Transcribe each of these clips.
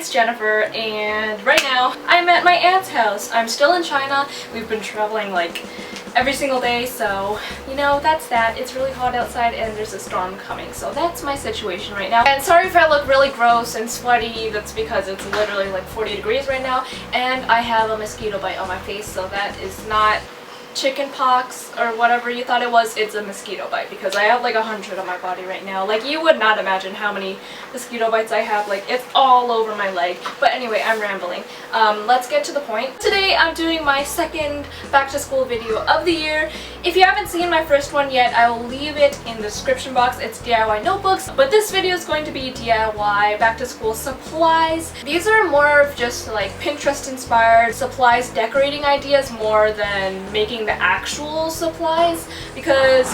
it's Jennifer, and right now I'm at my aunt's house. I'm still in China. We've been traveling like every single day, so you know, that's that. It's really hot outside and there's a storm coming, so that's my situation right now. And sorry if I look really gross and sweaty, that's because it's literally like 40 degrees right now, and I have a mosquito bite on my face, so that is not chicken pox or whatever you thought it was. It's a mosquito bite because I have like 100 on my body right now. Like, you would not imagine how many mosquito bites I have. Like, it's all over my leg. But anyway, I'm rambling. Let's get to the point. Today I'm doing my second back to school video of the year. If you haven't seen my first one yet, I will leave it in the description box. It's DIY notebooks, but this video is going to be DIY back to school supplies. These are more of just like Pinterest inspired supplies, decorating ideas, more than making the actual supplies, because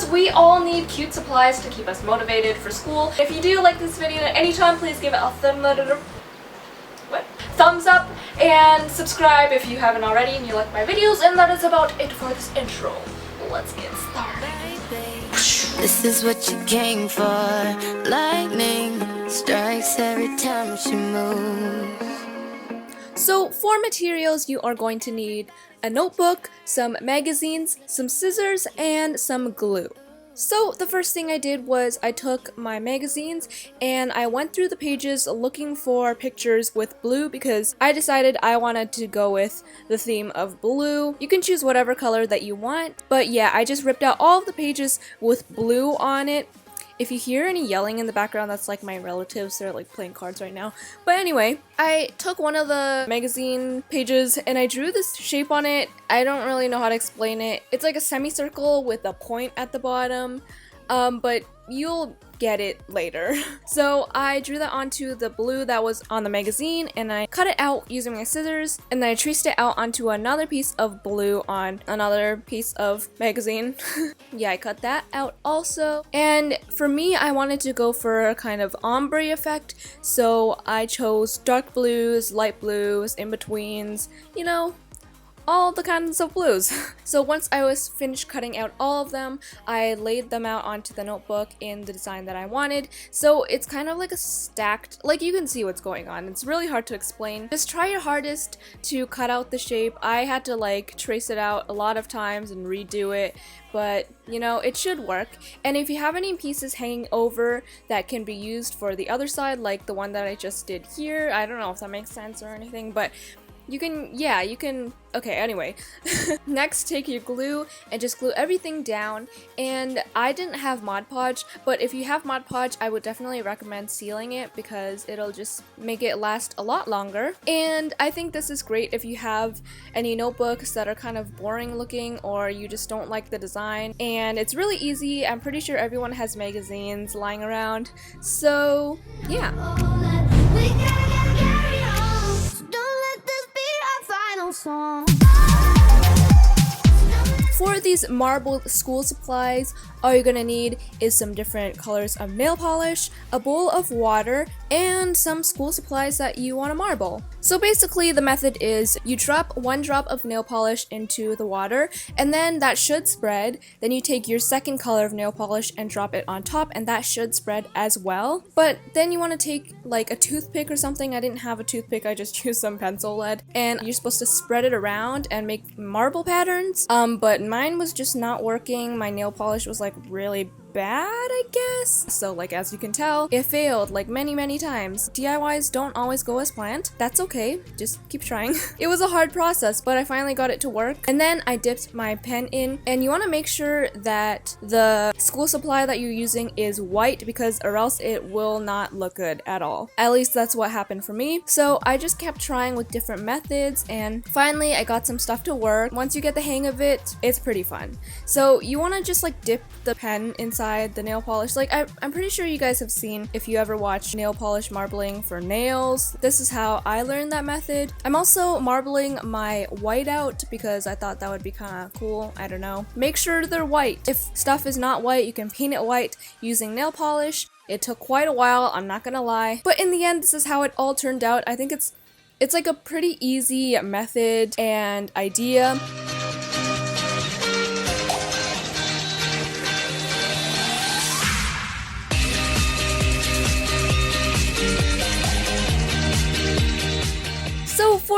we all need cute supplies to keep us motivated for school. If you do like this video at any time, please give it a thumbs up and subscribe if you haven't already and you like my videos. And that is about it for this intro. Let's get started. This is what you came for. Lightning strikes every time she moves. So for materials, you are going to need a notebook, some magazines, some scissors, and some glue. So the first thing I did was I took my magazines and I went through the pages looking for pictures with blue because I decided I wanted to go with the theme of blue. You can choose whatever color that you want, but yeah, I just ripped out all of the pages with blue on it. If you hear any yelling in the background, that's like my relatives. They're like playing cards right now. But anyway, I took one of the magazine pages and I drew this shape on it. I don't really know how to explain it. It's like a semicircle with a point at the bottom, but you'll get it later. So I drew that onto the blue that was on the magazine and I cut it out using my scissors, and then I traced it out onto another piece of blue on another piece of magazine. Yeah, I cut that out also. And for me, I wanted to go for a kind of ombre effect, so I chose dark blues, light blues, in-betweens, you know, all the kinds of blues. So once I was finished cutting out all of them, I laid them out onto the notebook in the design that I wanted. So it's kind of like a stacked, like you can see what's going on. It's really hard to explain. Just try your hardest to cut out the shape. I had to like trace it out a lot of times and redo it, but you know, it should work. And if you have any pieces hanging over that can be used for the other side, like the one that I just did here, I don't know if that makes sense or anything, but you can, okay, anyway. Next, take your glue and just glue everything down. And I didn't have Mod Podge, but if you have Mod Podge, I would definitely recommend sealing it because it'll just make it last a lot longer. And I think this is great if you have any notebooks that are kind of boring looking or you just don't like the design. And it's really easy. I'm pretty sure everyone has magazines lying around. So, yeah. Song. For these marble school supplies, all you're gonna need is some different colors of nail polish, a bowl of water, and some school supplies that you want to marble. So basically the method is you drop 1 drop of nail polish into the water and then that should spread. Then you take your second color of nail polish and drop it on top and that should spread as well. But then you want to take like a toothpick or something. I didn't have a toothpick, I just used some pencil lead, and you're supposed to spread it around and make marble patterns. But mine was just not working. My nail polish was like really bad, I guess. So like, as you can tell, it failed like many times. DIYs don't always go as planned. That's okay, just keep trying. It was a hard process, but I finally got it to work. And then I dipped my pen in, and you want to make sure that the school supply that you're using is white because or else it will not look good at all. At least that's what happened for me. So I just kept trying with different methods and finally I got some stuff to work. Once you get the hang of it, it's pretty fun. So you want to just like dip the pen inside the nail polish. Like I'm pretty sure you guys have seen, if you ever watch nail polish marbling for nails, this is how I learned that method. I'm also marbling my white out because I thought that would be kind of cool. I don't know. Make sure they're white. If stuff is not white, you can paint it white using nail polish. It took quite a while, I'm not gonna lie, but in the end this is how it all turned out. I think it's like a pretty easy method and idea.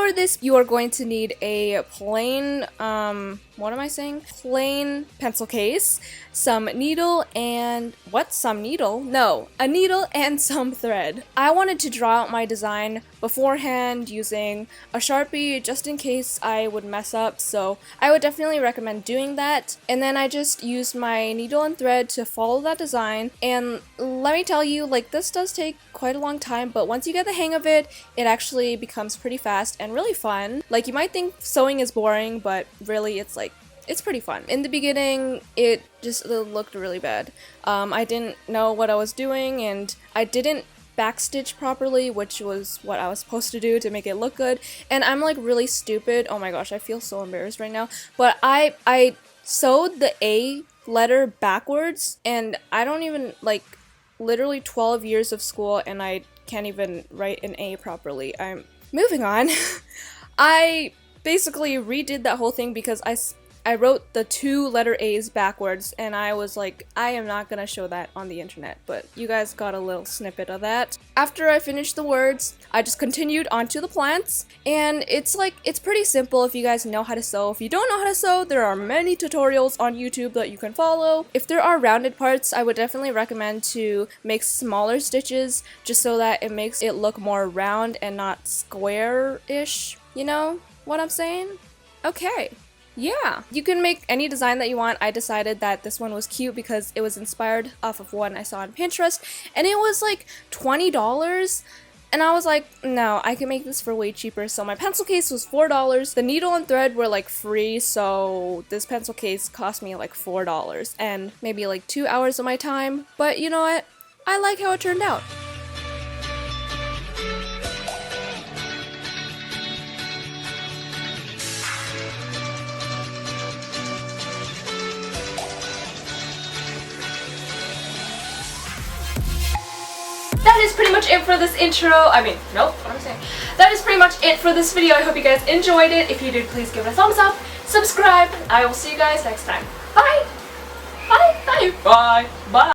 for this, you are going to need a plain, what am I saying? Plain pencil case, some needle and, what? Some needle? No, a needle and some thread. I wanted to draw out my design beforehand using a Sharpie just in case I would mess up, so I would definitely recommend doing that. And then I just used my needle and thread to follow that design, and let me tell you, like, this does take quite a long time, but once you get the hang of it, it actually becomes pretty fast and really fun. Like, you might think sewing is boring, but really it's like, it's pretty fun. In the beginning, it just looked really bad. I didn't know what I was doing, and I didn't backstitch properly, which was what I was supposed to do to make it look good. And I'm like really stupid. Oh my gosh, I feel so embarrassed right now. But I sewed the A letter backwards, and I don't even, like, literally 12 years of school and I can't even write an A properly. I'm moving on. I basically redid that whole thing because I wrote the 2 letter A's backwards, and I was like, I am not gonna show that on the internet, but you guys got a little snippet of that. After I finished the words, I just continued onto the plants, and it's pretty simple if you guys know how to sew. If you don't know how to sew, there are many tutorials on YouTube that you can follow. If there are rounded parts, I would definitely recommend to make smaller stitches just so that it makes it look more round and not square-ish. You know what I'm saying? Okay. Yeah, you can make any design that you want. I decided that this one was cute because it was inspired off of one I saw on Pinterest, and it was like $20, and I was like, no, I can make this for way cheaper. So my pencil case was $4, the needle and thread were like free, so this pencil case cost me like $4 and maybe like 2 hours of my time, but you know what? I like how it turned out. That is pretty much it for this intro. What I'm saying. That is pretty much it for this video. I hope you guys enjoyed it. If you did, please give it a thumbs up, subscribe, and I will see you guys next time. Bye! Bye! Bye! Bye! Bye!